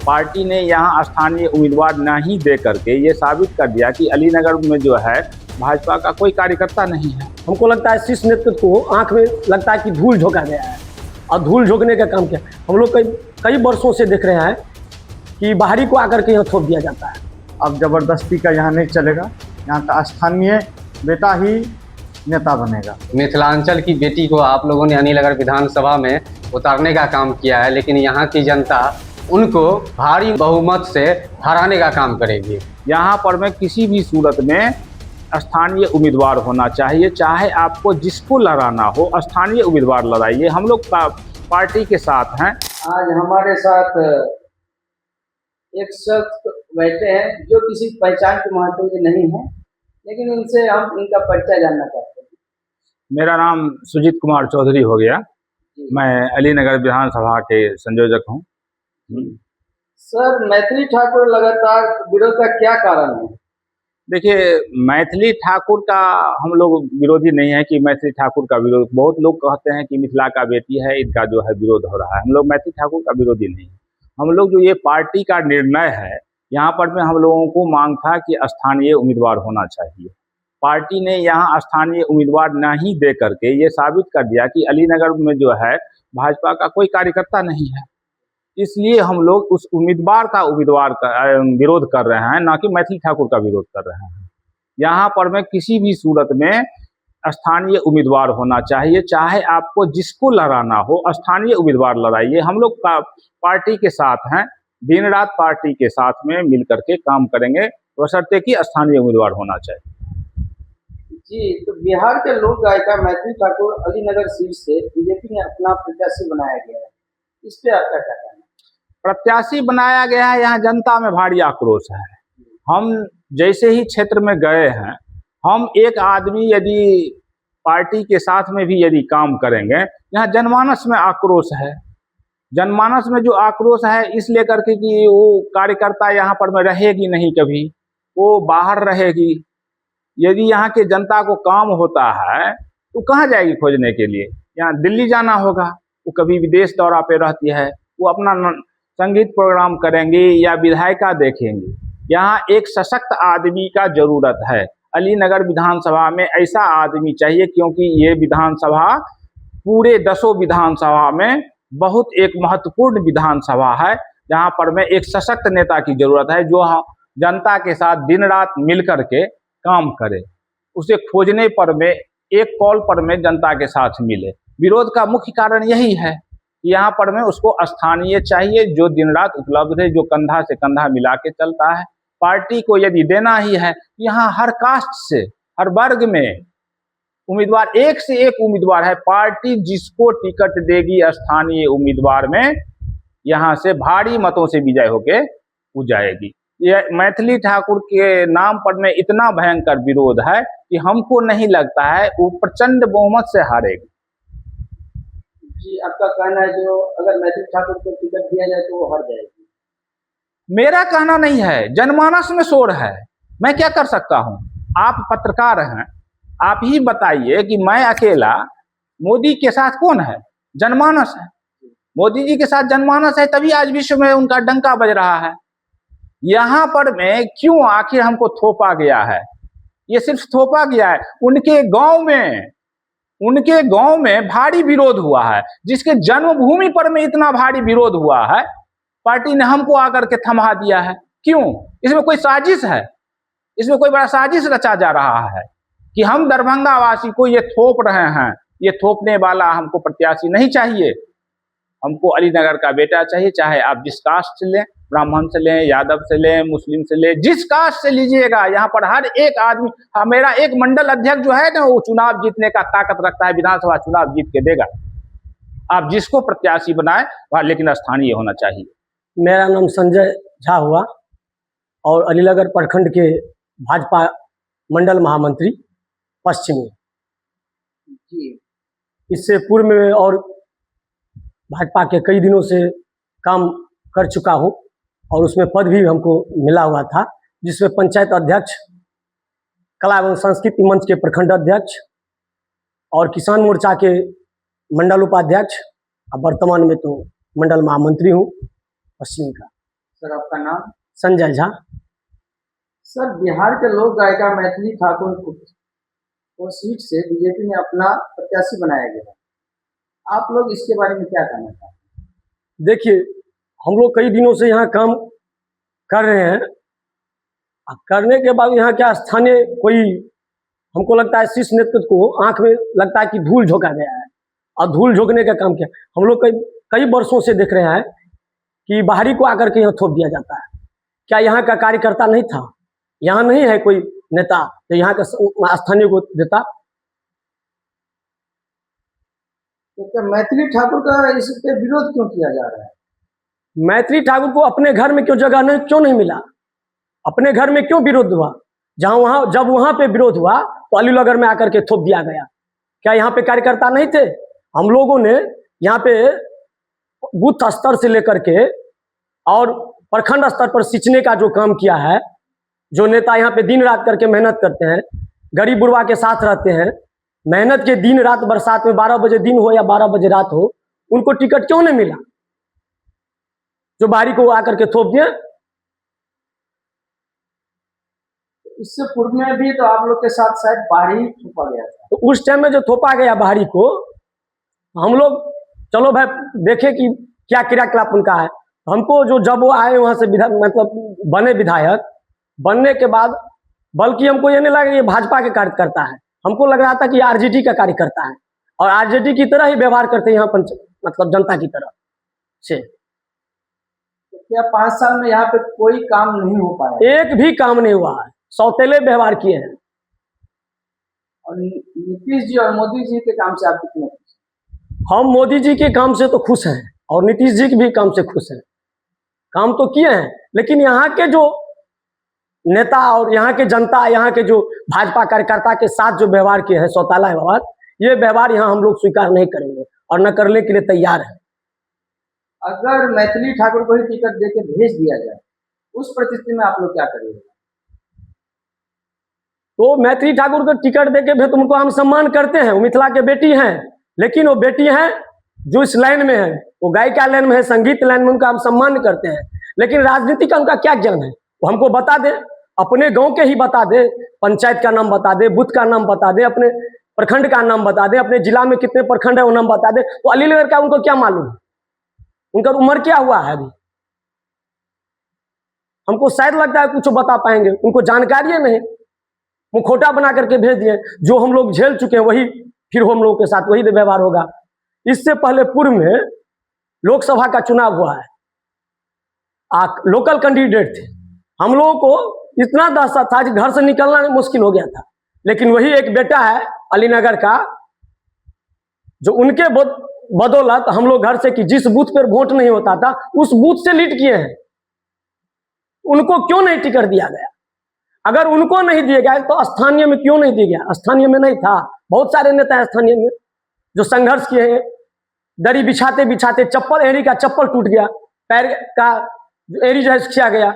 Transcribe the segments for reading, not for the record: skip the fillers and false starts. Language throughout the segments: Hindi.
पार्टी ने यहाँ स्थानीय उम्मीदवार नहीं दे करके ये साबित कर दिया कि अलीनगर में जो है भाजपा का कोई कार्यकर्ता नहीं है। हमको लगता है शीर्ष नेतृत्व को आंख में लगता है कि धूल झोंका गया है और धूल झोंकने का काम किया। हम लोग कई वर्षों से देख रहे हैं कि बाहरी को आकर के यहाँ थोप दिया जाता है। अब जबरदस्ती का यहाँ नहीं चलेगा, यहाँ का स्थानीय बेटा ही नेता बनेगा। मिथिलांचल की बेटी को आप लोगों ने अलीनगर विधानसभा में उतारने का काम किया है, लेकिन यहाँ की जनता उनको भारी बहुमत से हराने का काम करेगी। यहाँ पर में किसी भी सूरत में स्थानीय उम्मीदवार होना चाहिए, चाहे आपको जिसको लड़ाना हो स्थानीय उम्मीदवार लड़ाइए। हम लोग पार्टी के साथ हैं। आज हमारे साथ एक शख्स बैठे हैं जो किसी पहचान के महत्व के नहीं है, लेकिन उनसे हम इनका परिचय जानना चाहते हैं। मेरा नाम सुजीत कुमार चौधरी हो गया। मैं अलीनगर विधानसभा के संयोजक हूँ। सर, मैथिली ठाकुर लगातार विरोध का क्या कारण है? देखिए, मैथिली ठाकुर का हम लोग विरोधी नहीं है कि मैथिली ठाकुर का विरोध। बहुत लोग कहते हैं कि मिथिला का बेटी है, इनका जो है विरोध हो रहा है। हम लोग मैथिली ठाकुर का विरोधी नहीं है। हम लोग जो ये पार्टी का निर्णय है, यहाँ पर में हम लोगों को मांग था कि स्थानीय उम्मीदवार होना चाहिए। पार्टी ने यहाँ स्थानीय उम्मीदवार नहीं दे करके ये साबित कर दिया कि अलीनगर में जो है भाजपा का कोई कार्यकर्ता नहीं है। इसलिए हम लोग उस उम्मीदवार का विरोध कर रहे हैं, ना कि मैथिली ठाकुर का विरोध कर रहे हैं। यहाँ पर में किसी भी सूरत में स्थानीय उम्मीदवार होना चाहिए, चाहे आपको जिसको लड़ाना हो स्थानीय उम्मीदवार लड़ाइए। हम लोग पार्टी के साथ हैं, दिन रात पार्टी के साथ में मिल करके काम करेंगे, बशर्ते कि स्थानीय उम्मीदवार होना चाहिए। जी, तो बिहार के लोक गायिका मैथिली ठाकुर अलीनगर सीट से बीजेपी ने अपना प्रत्याशी बनाया गया है, इस पे आपका क्या कहना है? प्रत्याशी बनाया गया है, यहाँ जनता में भारी आक्रोश है। हम जैसे ही क्षेत्र में गए हैं, हम एक आदमी यदि पार्टी के साथ में भी यदि काम करेंगे, यहाँ जनमानस में आक्रोश है। जनमानस में जो आक्रोश है इस लेकर के कि वो कार्यकर्ता यहाँ पर में रहेगी नहीं, कभी वो बाहर रहेगी। यदि यहाँ के जनता को काम होता है तो कहाँ जाएगी खोजने के लिए? यहाँ दिल्ली जाना होगा, वो कभी विदेश दौरा पे रहती है, वो अपना संगीत प्रोग्राम करेंगे या विधायिका देखेंगे। यहाँ एक सशक्त आदमी का जरूरत है। अलीनगर विधानसभा में ऐसा आदमी चाहिए, क्योंकि ये विधानसभा पूरे 10 विधानसभा में बहुत एक महत्वपूर्ण विधानसभा है, जहाँ पर में एक सशक्त नेता की जरूरत है, जो जनता के साथ दिन रात मिल करके काम करे। उसे खोजने पर में एक कॉल पर में जनता के साथ मिले। विरोध का मुख्य कारण यही है, यहाँ पर में उसको स्थानीय चाहिए, जो दिन रात उपलब्ध है, जो कंधा से कंधा मिला के चलता है। पार्टी को यदि देना ही है, यहाँ हर कास्ट से, हर वर्ग में उम्मीदवार, एक से एक उम्मीदवार है। पार्टी जिसको टिकट देगी स्थानीय उम्मीदवार में, यहाँ से भारी मतों से विजय होके वो जाएगी। ये मैथिली ठाकुर के नाम पर में इतना भयंकर विरोध है कि हमको नहीं लगता है वो प्रचंड बहुमत से हारेगी। जी, आपका कहना है जो अगर मैथिली ठाकुर को टिकट दिया जाए तो वो हार जाएगी? मेरा कहना नहीं है, जनमानस में शोर है। मैं क्या कर सकता हूँ? आप पत्रकार हैं, आप ही बताइए कि मैं अकेला, मोदी के साथ कौन है? जनमानस है। मोदी जी के साथ जनमानस है, तभी आज विश्व में उनका डंका बज रहा है। यहाँ पर में क्यों आखिर हमको थोपा गया है? ये सिर्फ थोपा गया है। उनके गांव में भारी विरोध हुआ है, जिसके जन्मभूमि पर में इतना भारी विरोध हुआ है, पार्टी ने हमको आकर के थमा दिया है। क्यों? इसमें कोई साजिश है, इसमें कोई बड़ा साजिश रचा जा रहा है कि हम दरभंगा वासी को ये थोप रहे हैं। ये थोपने वाला हमको प्रत्याशी नहीं चाहिए। हमको अलीनगर का बेटा चाहिए, चाहे आप जिस कास्ट से लें, ब्राह्मण से लें, यादव से लें, मुस्लिम से लें, जिस कास्ट से लीजिएगा। यहाँ पर हर एक आदमी, मेरा एक मंडल अध्यक्ष जो है ना, वो चुनाव जीतने का ताकत रखता है, विधानसभा चुनाव जीत के देगा। आप जिसको प्रत्याशी बनाए, वह लेकिन स्थानीय होना चाहिए। मेरा नाम संजय झा हुआ और अलीनगर प्रखंड के भाजपा मंडल महामंत्री पश्चिमी। जी, इससे पूर्व में और भाजपा के कई दिनों से काम कर चुका हूँ और उसमें पद भी हमको मिला हुआ था, जिसमें पंचायत अध्यक्ष, कला एवं संस्कृति मंच के प्रखंड अध्यक्ष और किसान मोर्चा के मंडल उपाध्यक्ष, और वर्तमान में तो मंडल महामंत्री हूँ पश्चिमी का। सर आपका नाम? संजय झा। सर बिहार के लोक गायिका मैथिली ठाकुर को सीट से बीजेपी ने अपना प्रत्याशी बनाया गया है। आप लोग इसके बारे में क्या कहना चाहते हैं? देखिए, हम लोग कई दिनों से यहाँ काम कर रहे हैं। अब करने के बाद यहाँ क्या स्थानीय कोई, हमको लगता है शीर्ष नेतृत्व को आंख में लगता है कि धूल झोंका गया है और धूल झोंकने का काम किया। हम लोग कई वर्षों से देख रहे हैं कि बाहरी को आकर के यहाँ थोप दिया जाता है। क्या यहाँ का कार्यकर्ता नहीं था? यहाँ नहीं है कोई नेता तो यहाँ का स्थानीय को देता? तो क्या मैथिली ठाकुर का इस पे विरोध क्यों किया जा रहा है? मैथिली ठाकुर को अपने घर में क्यों जगह क्यों नहीं मिला? अपने घर में क्यों विरोध हुआ? जब वहां पे विरोध हुआ तो अलीनगर में आकर के थोप दिया गया। क्या यहाँ पे कार्यकर्ता नहीं थे? हम लोगों ने यहाँ पे बूथ स्तर से लेकर के और प्रखंड स्तर पर सिंचने का जो काम किया है, जो नेता यहाँ पे दिन रात करके मेहनत करते हैं, गरीब बुढ़वा के साथ रहते हैं, मेहनत के दिन रात, बरसात में 12 बजे दिन हो या 12 बजे रात हो, उनको टिकट क्यों नहीं मिला? जो बाहरी को आकर के थोप दिए। इससे पूर्व में भी तो आप लोग के साथ शायद बाहरी थोपा गया था। तो उस टाइम में जो थोपा गया बाहरी को, हम लोग चलो भाई देखे कि क्या क्रियाकलाप उनका है। हमको जब वो आए वहां से मतलब बने विधायक, बनने के बाद बल्कि हमको ये नहीं लगा कि ये भाजपा के कार्यकर्ता है, हमको लग रहा था कि आरजेडी का कार्यकर्ता है और आरजेडी की तरह ही व्यवहार करते हैं यहाँ मतलब जनता की तरह से। तो क्या 5 साल में यहाँ पे कोई काम नहीं हो पाया? एक भी काम नहीं हुआ है, सौतेले व्यवहार किए हैं। और नीतीश जी और मोदी जी के काम से आप कितने खुश हैं? हम मोदी जी के काम से तो खुश हैं और नीतीश जी के भी काम से खुश हैं। काम तो किए हैं, लेकिन यहाँ के जो नेता और यहाँ के जनता, यहाँ के जो भाजपा कार्यकर्ता के साथ जो व्यवहार किए हैं, सौतेला व्यवहार, ये व्यवहार यहाँ हम लोग स्वीकार नहीं करेंगे और न करने के लिए तैयार है। अगर मैथिली ठाकुर को ही टिकट देके भेज दिया जाए, उस परिस्थिति में आप लोग क्या करेंगे? तो मैथिली ठाकुर को टिकट देके भेज, तो उनको हम सम्मान करते हैं, वो मिथिला के बेटी हैं, लेकिन वो बेटी हैं जो इस लाइन में है, वो गायिका लाइन में है, संगीत लाइन में, उनका हम सम्मान करते हैं। लेकिन राजनीति का उनका क्या ज्ञान है? वो हमको बता दे, अपने गांव के ही बता दे, पंचायत का नाम बता दे, बूथ का नाम बता दे, अपने प्रखंड का नाम बता दे, अपने जिला में कितने प्रखंड है वो नाम बता दे। तो अलीनगर का उनको क्या मालूम? उनका उम्र क्या हुआ है अभी? हमको शायद लगता है कुछ बता पाएंगे, उनको जानकारी नहीं। वो खोटा बना करके भेज दिए। जो हम लोग झेल चुके हैं वही फिर हम लोगों के साथ वही व्यवहार होगा। इससे पहले पूर्व में लोकसभा का चुनाव हुआ है, लोकल कैंडिडेट थे, हम लोगों को इतना दहशत था कि घर से निकलना मुश्किल हो गया था। लेकिन वही एक बेटा है अलीनगर का, जो उनके बदौलत हम लोग घर से कि जिस बूथ पर वोट नहीं होता था उस बूथ से लीड किए हैं। उनको क्यों नहीं टिकट दिया गया? अगर उनको नहीं दिया गया तो स्थानीय में क्यों नहीं दिया गया? स्थानीय में नहीं था, बहुत सारे नेता स्थानीय में जो संघर्ष किए हैं। दरी बिछाते बिछाते चप्पल, एड़ी का चप्पल टूट गया, पैर का एड़ी जो है किया गया,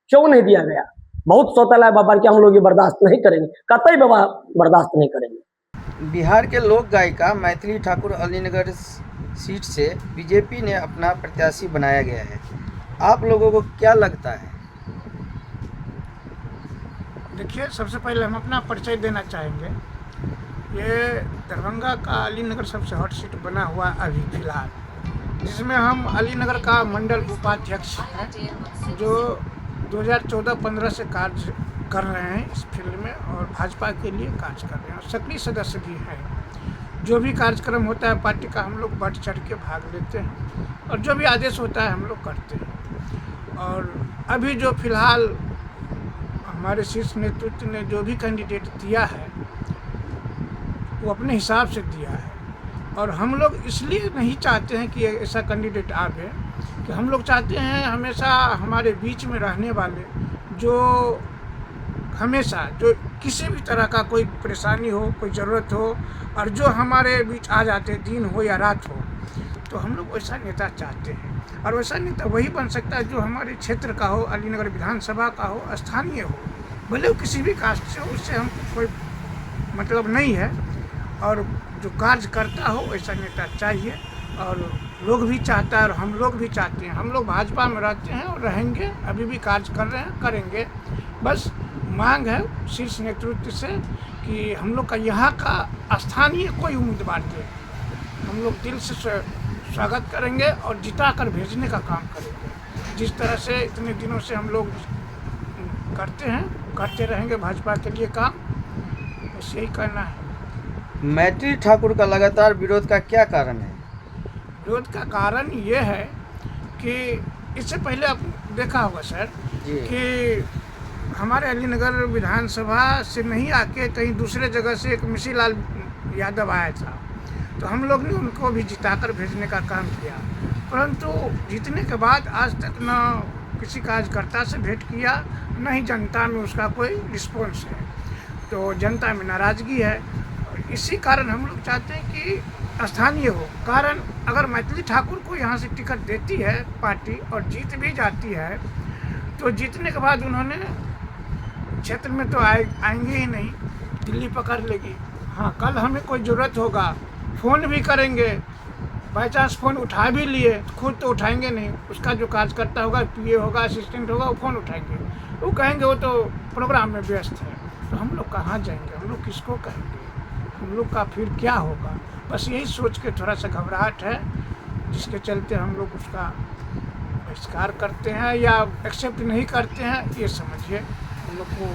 क्यों नहीं दिया गया? बहुत सौतेला बाबर के हम लोग ये बर्दाश्त नहीं करेंगे, कतई बर्दाश्त नहीं करेंगे। बिहार के लोक गायिका मैथिली ठाकुर अलीनगर सीट से बीजेपी ने अपना प्रत्याशी बनाया गया है। आप लोगों को क्या लगता है? देखिए, सबसे पहले हम अपना परिचय देना चाहेंगे। ये दरभंगा का अलीनगर सबसे हॉट सीट बना हुआ अभी फिलहाल, जिसमें हम अलीनगर का मंडल उपाध्यक्ष हैं, जो 2014-15 से कार्य कर रहे हैं इस फील्ड में और भाजपा के लिए कार्य कर रहे हैं और सक्रिय सदस्य भी हैं। जो भी कार्यक्रम होता है पार्टी का हम लोग बढ़ चढ़ के भाग लेते हैं और जो भी आदेश होता है हम लोग करते हैं। और अभी जो फिलहाल हमारे शीर्ष नेतृत्व ने जो भी कैंडिडेट दिया है वो अपने हिसाब से दिया है और हम लोग इसलिए नहीं चाहते हैं कि ऐसा कैंडिडेट आवे कि हम लोग चाहते हैं हमेशा हमारे बीच में रहने वाले, जो हमेशा जो किसी भी तरह का कोई परेशानी हो, कोई ज़रूरत हो और जो हमारे बीच आ जाते, दिन हो या रात हो, तो हम लोग वैसा नेता चाहते हैं। और वैसा नेता वही बन सकता है जो हमारे क्षेत्र का हो, अलीनगर विधानसभा का हो, स्थानीय हो, भले वो किसी भी कास्ट से हो, उससे हमको कोई मतलब नहीं है। और जो कार्य करता हो वैसा नेता चाहिए और लोग भी चाहता है और हम लोग भी चाहते हैं। हम लोग भाजपा में रहते हैं और रहेंगे, अभी भी कार्य कर रहे हैं, करेंगे। बस मांग है शीर्ष नेतृत्व से कि हम लोग का यहाँ का स्थानीय कोई उम्मीदवार दे, हम लोग दिल से स्वागत करेंगे और जिता कर भेजने का काम करेंगे। जिस तरह से इतने दिनों से हम लोग करते हैं, करते रहेंगे भाजपा के लिए काम, बस यही करना है। मैथिली ठाकुर का लगातार विरोध का क्या कारण है? विरोध का कारण ये है कि इससे पहले आप देखा होगा सर कि हमारे अलीनगर विधानसभा से नहीं आके कहीं दूसरे जगह से एक मिशीलाल यादव आया था, तो हम लोग ने उनको भी जिताकर भेजने का काम किया, परंतु जीतने के बाद आज तक न किसी कार्यकर्ता से भेंट किया, न ही जनता में उसका कोई रिस्पॉन्स है। तो जनता में नाराज़गी है। इसी कारण हम लोग चाहते हैं कि स्थानीय हो। कारण अगर मैथिली ठाकुर को यहाँ से टिकट देती है पार्टी और जीत भी जाती है, तो जीतने के बाद उन्होंने क्षेत्र में तो आएंगे ही नहीं, दिल्ली पकड़ लेगी। हाँ, कल हमें कोई ज़रूरत होगा फ़ोन भी करेंगे, बाई चांस फ़ोन उठा भी लिए तो खुद तो उठाएंगे नहीं, उसका जो कार्यकर्ता होगा, पीए होगा, असिस्टेंट होगा, वो फ़ोन उठाएंगे, वो कहेंगे वो तो प्रोग्राम में व्यस्त है। तो हम लोग कहाँ जाएंगे, हम लोग किसको कहेंगे, हम लोग का फिर क्या होगा। बस यही सोच के थोड़ा सा घबराहट है, जिसके चलते हम लोग उसका बहिष्कार करते हैं या एक्सेप्ट नहीं करते हैं। ये समझिए, हम लोग को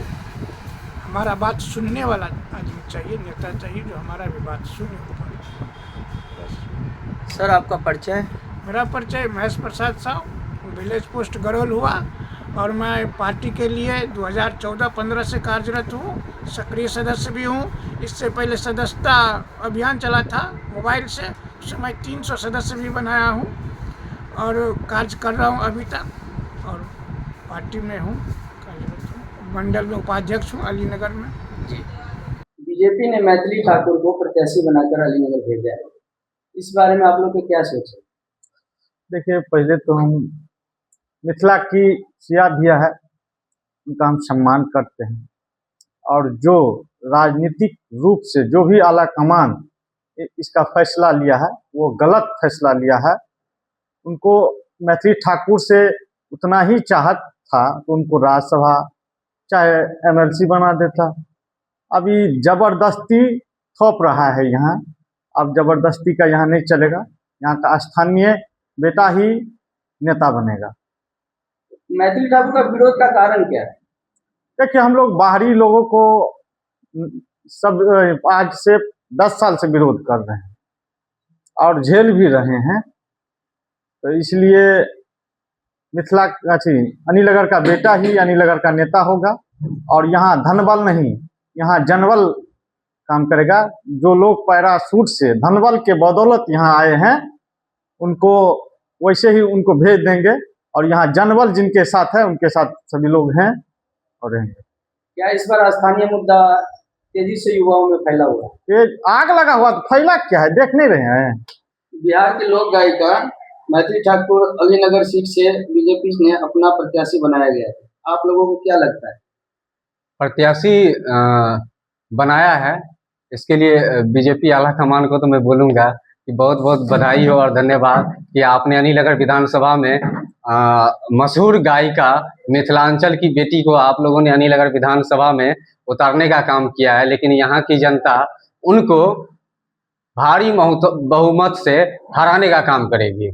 हमारा बात सुनने वाला आदमी चाहिए, नेता चाहिए जो हमारा भी बात सुने ऊपर। सर आपका परिचय? मेरा परिचय महेश प्रसाद साहू, विलेज पोस्ट गढ़ोल हुआ, और मैं पार्टी के लिए 2014-15 से कार्यरत हूँ, सक्रिय सदस्य भी हूँ। इससे पहले सदस्यता अभियान चला था मोबाइल से, उस समय 300 सदस्य भी बनाया हूँ और कार्य कर रहा हूँ अभी तक, और पार्टी में हूँ, कार्यरत हूँ, मंडल में उपाध्यक्ष हूँ अलीनगर में। बीजेपी ने मैथिली ठाकुर को प्रत्याशी बनाकर अलीनगर भेजा है, इस बारे में आप लोग को क्या सोच है? देखिए, पहले तो हम मिथिला की सिया धिया है, उनका हम सम्मान करते हैं, और जो राजनीतिक रूप से जो भी आला कमान इसका फैसला लिया है वो गलत फैसला लिया है। उनको मैथिली ठाकुर से उतना ही चाहत था तो उनको राज्यसभा चाहे एमएलसी बना देता। अभी जबरदस्ती थोप रहा है यहाँ, अब जबरदस्ती का यहाँ नहीं चलेगा, यहाँ का स्थानीय बेटा ही नेता बनेगा। मैथिली ठाकुर का विरोध का कारण क्या है? देखिए, हम लोग बाहरी लोगों को सब आज से 10 साल से विरोध कर रहे हैं और झेल भी रहे हैं, तो इसलिए मिथिला अलीनगर का बेटा ही अलीनगर का नेता होगा, और यहाँ धनबल नहीं, यहाँ जनबल काम करेगा। जो लोग पैराशूट से धनबल के बदौलत यहाँ आए हैं, उनको वैसे ही उनको भेज देंगे, और यहाँ जनबल जिनके साथ है उनके साथ सभी लोग हैं और रहेंगे। क्या इस बार स्थानीय मुद्दा तेजी से युवाओं में फैला हुआ है? ये आग लगा हुआ, तो फैला क्या है, देख नहीं रहे हैं? बिहार के लोक गायिका मैथिली ठाकुर अलीनगर सीट से बीजेपी ने अपना प्रत्याशी बनाया गया है, आप लोगों को क्या लगता है? प्रत्याशी बनाया है, इसके लिए बीजेपी आला कमान को तो मैं बोलूँगा कि बहुत बहुत बधाई हो और धन्यवाद कि आपने अलीनगर विधानसभा में मशहूर गायिका मिथिलांचल की बेटी को आप लोगों ने अलीनगर विधानसभा में उतारने का काम किया है। लेकिन यहाँ की जनता उनको भारी बहुमत से हराने का काम करेगी।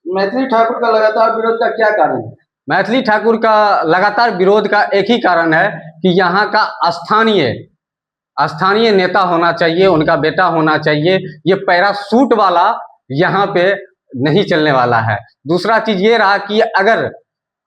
मैथिली ठाकुर का लगातार विरोध का क्या कारण है? मैथिली ठाकुर का लगातार विरोध का एक ही कारण है कि यहाँ का स्थानीय नेता होना चाहिए, उनका बेटा होना चाहिए। ये पैराशूट वाला यहाँ पे नहीं चलने वाला है। दूसरा चीज ये रहा कि अगर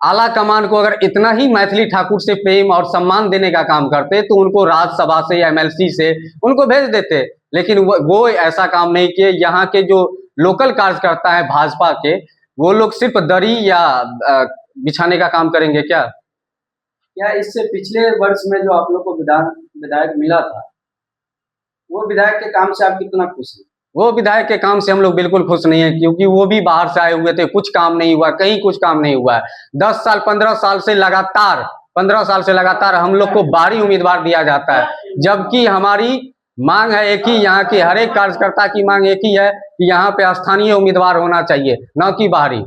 आला कमान को अगर इतना ही मैथिली ठाकुर से प्रेम और सम्मान देने का काम करते तो उनको राज्यसभा से या एमएलसी से उनको भेज देते, लेकिन वो ऐसा काम नहीं किए। यहाँ के जो लोकल कार्यकर्ता है भाजपा के, वो लोग सिर्फ दरी या बिछाने का काम करेंगे क्या? क्या इससे पिछले वर्ष में जो आप लोग को विधायक मिला था, वो विधायक के काम से आप कितना खुश हैं? वो विधायक के काम से हम लोग बिल्कुल खुश नहीं है, क्योंकि वो भी बाहर से आए हुए थे, कुछ काम नहीं हुआ, कहीं कुछ काम नहीं हुआ है। 10 साल 15 साल से लगातार हम लोग को बाहरी उम्मीदवार दिया जाता है, जबकि हमारी मांग है एक ही, यहाँ की हर एक कार्यकर्ता की मांग एक ही है कि यहाँ पे स्थानीय उम्मीदवार होना चाहिए, न कि बाहरी।